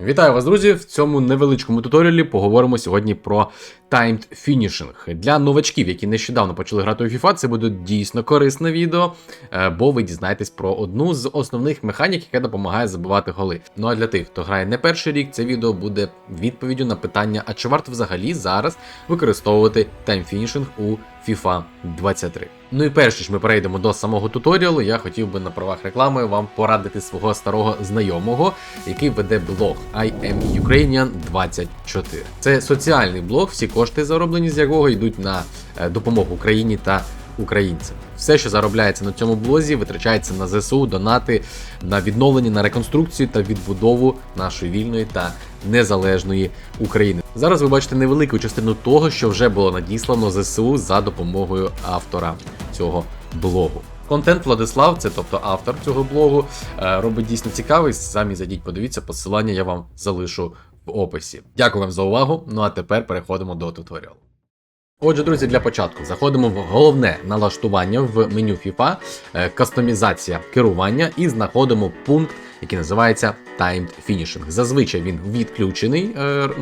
Вітаю вас, друзі! В цьому невеличкому туторіалі поговоримо сьогодні про Timed Finishing. Для новачків, які нещодавно почали грати у FIFA, це буде дійсно корисне відео, бо ви дізнаєтесь про одну з основних механік, яка допомагає забивати голи. Ну а для тих, хто грає не перший рік, це відео буде відповіддю на питання, а чи варто взагалі зараз використовувати Time Finishing у FIFA 23. Ну і перш ніж ми перейдемо до самого туторіалу, я хотів би на правах реклами вам порадити свого старого знайомого, який веде блог I am Ukrainian 24. Це соціальний блог, всі кошти, зароблені з якого йдуть на допомогу Україні та українцям. Все, що заробляється на цьому блозі, витрачається на ЗСУ, донати, на відновлення, на реконструкцію та відбудову нашої вільної та незалежної України. Зараз ви бачите невелику частину того, що вже було надіслано ЗСУ за допомогою автора цього блогу. Контент Владислав, це тобто автор цього блогу, робить дійсно цікавий. Самі зайдіть, подивіться, посилання я вам залишу в описі. Дякую вам за увагу, ну а тепер переходимо до туторіалу. Отже, друзі, для початку заходимо в головне налаштування в меню FIFA, кастомізація керування і знаходимо пункт, який називається Timed Finishing. Зазвичай він відключений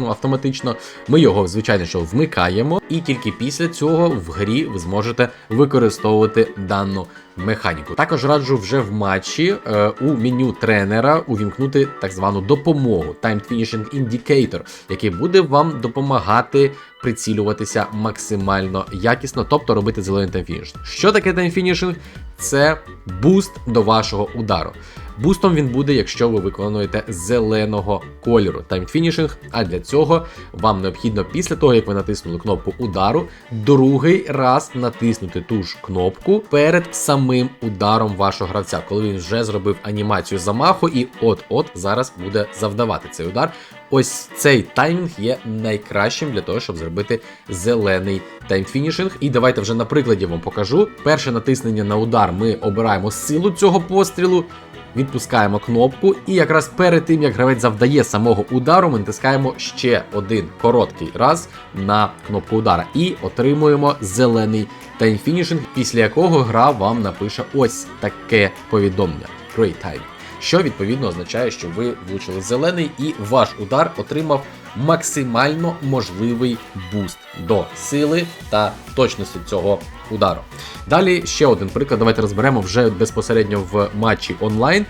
автоматично, ми його, звичайно, що вмикаємо, і тільки після цього в грі ви зможете використовувати дану механіку. Також раджу вже в матчі у меню тренера увімкнути так звану допомогу Timed Finishing Indicator, який буде вам допомагати прицілюватися максимально якісно, тобто робити зелений таймфінішинг. Що таке таймфінішинг? Це буст до вашого удару. Бустом він буде, якщо ви виконуєте зеленого кольору таймфінішинг, а для цього вам необхідно після того, як ви натиснули кнопку удару, другий раз натиснути ту ж кнопку перед самим ударом вашого гравця, коли він вже зробив анімацію замаху і от-от зараз буде завдавати цей удар. Ось цей таймінг є найкращим для того, щоб зробити зелений таймфінішинг. І давайте вже на прикладі вам покажу. Перше натиснення на удар ми обираємо силу цього пострілу, відпускаємо кнопку, і якраз перед тим, як гравець завдає самого удару, ми натискаємо ще один короткий раз на кнопку удара і отримуємо зелений таймфінішинг, після якого гра вам напише ось таке повідомлення Great Time, що відповідно означає, що ви влучили зелений і ваш удар отримав максимально можливий буст до сили та точності цього удару. Далі ще один приклад, давайте розберемо вже безпосередньо в матчі онлайн.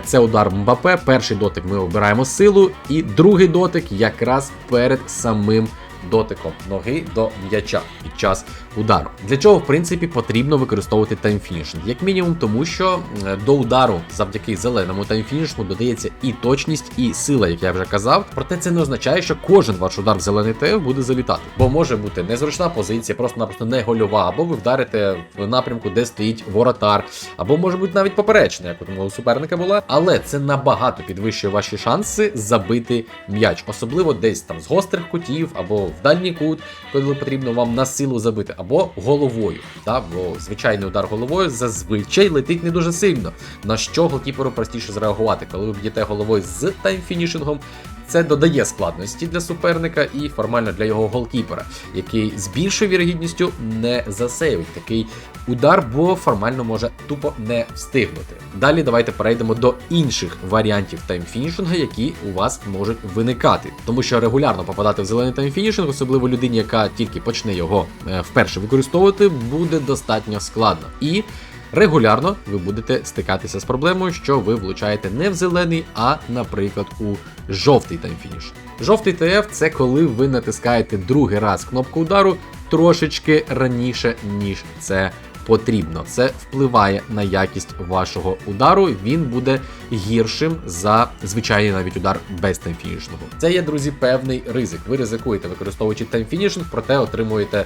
Це удар Мбаппе, перший дотик ми обираємо силу і другий дотик якраз перед самим дотиком ноги до м'яча під час удару. Для чого, в принципі, потрібно використовувати таймфінішинг? Як мінімум, тому що до удару завдяки зеленому таймфінішингу додається і точність, і сила, як я вже казав. Проте це не означає, що кожен ваш удар в зелений ТФ буде залітати. Бо може бути незручна позиція, просто-напросто не гольова, або ви вдарите в напрямку, де стоїть воротар, або може бути навіть поперечна, як у суперника була. Але це набагато підвищує ваші шанси забити м'яч. Особливо десь там з гострих кутів, або в дальній кут, коли потрібно вам на силу забити, або головою. Бо звичайний удар головою зазвичай летить не дуже сильно, на що голкіперу простіше зреагувати. Коли ви б'єте головою з таймфінішингом, це додає складності для суперника і формально для його голкіпера, який з більшою вірогідністю не засейвить такий удар, бо формально може тупо не встигнути. Далі давайте перейдемо до інших варіантів таймфінішингу, які у вас можуть виникати. Тому що регулярно попадати в зелений таймфінішинг, особливо людині, яка тільки почне його вперше використовувати, буде достатньо складно. І регулярно ви будете стикатися з проблемою, що ви влучаєте не в зелений, а, наприклад, у жовтий таймфініш. Жовтий ТФ – це коли ви натискаєте другий раз кнопку удару трошечки раніше, ніж це потрібно. Це впливає на якість вашого удару, він буде гіршим за звичайний навіть удар без таймфінішингу. Це є, друзі, певний ризик. Ви ризикуєте, використовуючи таймфінішинг, проте отримуєте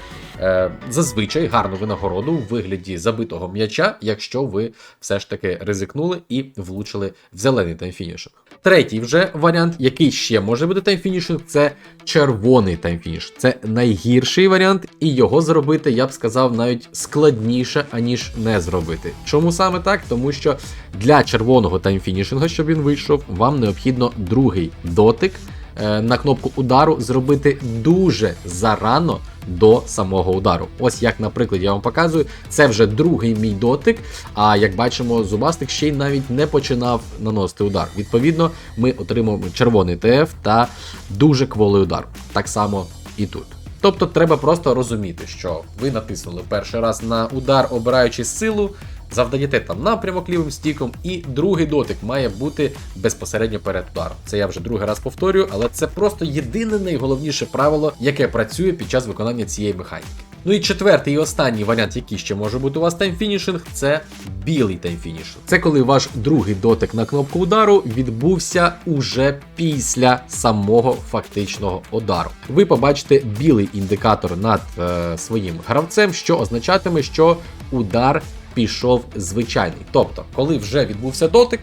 зазвичай гарну винагороду в вигляді забитого м'яча, якщо ви все ж таки ризикнули і влучили в зелений таймфінішинг. Третій вже варіант, який ще може бути таймфінішинг, це червоний таймфініш. Це найгірший варіант, і його зробити, я б сказав, навіть складніше, аніж не зробити. Чому саме так? Тому що для червоного таймфінішингу, щоб він вийшов, вам необхідно другий дотик на кнопку удару зробити дуже зарано до самого удару. Ось як, наприклад, я вам показую, це вже другий мій дотик, а як бачимо, Зубастик ще й навіть не починав наносити удар. Відповідно, ми отримуємо червоний ТФ та дуже кволий удар. Так само і тут. Тобто треба просто розуміти, що ви натиснули перший раз на удар, обираючи силу, завдаєте там напрямок лівим стіком, і другий дотик має бути безпосередньо перед ударом. Це я вже другий раз повторюю, але це просто єдине найголовніше правило, яке працює під час виконання цієї механіки. Ну і четвертий і останній варіант, який ще може бути у вас таймфінішинг, це білий таймфінішинг. Це коли ваш другий дотик на кнопку удару відбувся уже після самого фактичного удару. Ви побачите білий індикатор над своїм гравцем, що означатиме, що удар пішов звичайний. Тобто, коли вже відбувся дотик,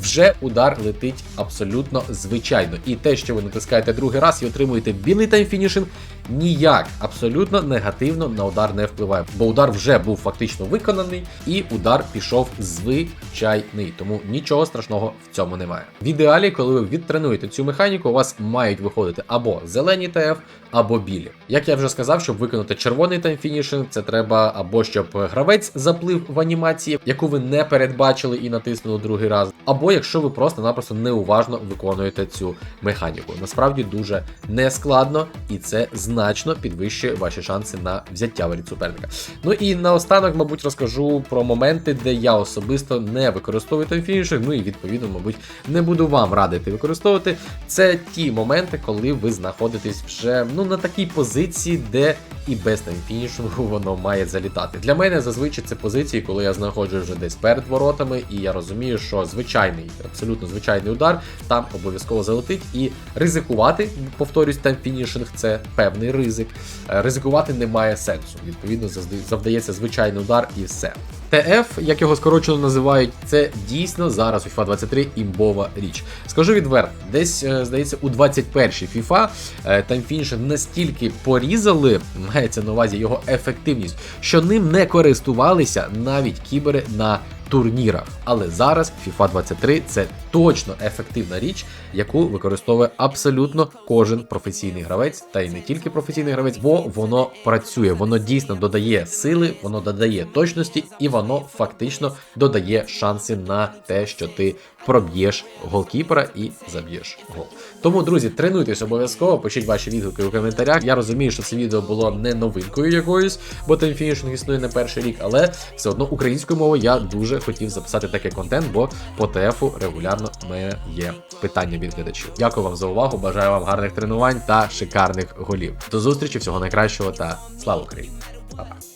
вже удар летить абсолютно звичайно. І те, що ви натискаєте другий раз і отримуєте білий таймфінішинг, ніяк абсолютно негативно на удар не впливає. Бо удар вже був фактично виконаний, і удар пішов звичайний. Тому нічого страшного в цьому немає. В ідеалі, коли ви відтренуєте цю механіку, у вас мають виходити або зелені ТФ, або білі. Як я вже сказав, щоб виконати червоний таймфінішинг, це треба або щоб гравець заплив в анімації, яку ви не передбачили і натиснули другий раз, або якщо ви просто-напросто неуважно виконуєте цю механіку. Насправді дуже нескладно, і це значно підвищує ваші шанси на взяття від суперника. Ну і наостанок, мабуть, розкажу про моменти, де я особисто не використовую таймфінішинг, ну і відповідно, мабуть, не буду вам радити використовувати. Це ті моменти, коли ви знаходитесь вже на такій позиції, де і без таймфінішингу воно має залітати. Для мене зазвичай це позиції, коли я знаходжусь вже десь перед воротами, і я розумію, що звичайний, абсолютно звичайний удар там обов'язково залетить, і ризикувати, повторюсь, таймфінішинг – це певний ризик. Ризикувати немає сенсу. Відповідно, завдається звичайний удар і все. ТФ, як його скорочено називають, це дійсно зараз у FIFA 23 імбова річ. Скажу відверто, десь, здається, у 21-й FIFA таймфінішинг настільки порізали, мається на увазі його ефективність, що ним не користувалися навіть кібери на турнірах. Але зараз FIFA 23 це точно ефективна річ, яку використовує абсолютно кожен професійний гравець, та й не тільки професійний гравець, бо воно працює, воно дійсно додає сили, воно додає точності, і воно фактично додає шанси на те, що ти проб'єш голкіпера і заб'єш гол. Тому, друзі, тренуйтесь обов'язково, пишіть ваші відгуки у коментарях. Я розумію, що це відео було не новинкою якоюсь, бо таймфінішинг існує не перший рік, але все одно українською мовою я дуже хотів записати такий контент, бо по ТФу регулярно в мене є питання від глядачів. Дякую вам за увагу, бажаю вам гарних тренувань та шикарних голів. До зустрічі, всього найкращого та слава Україні! Па-па!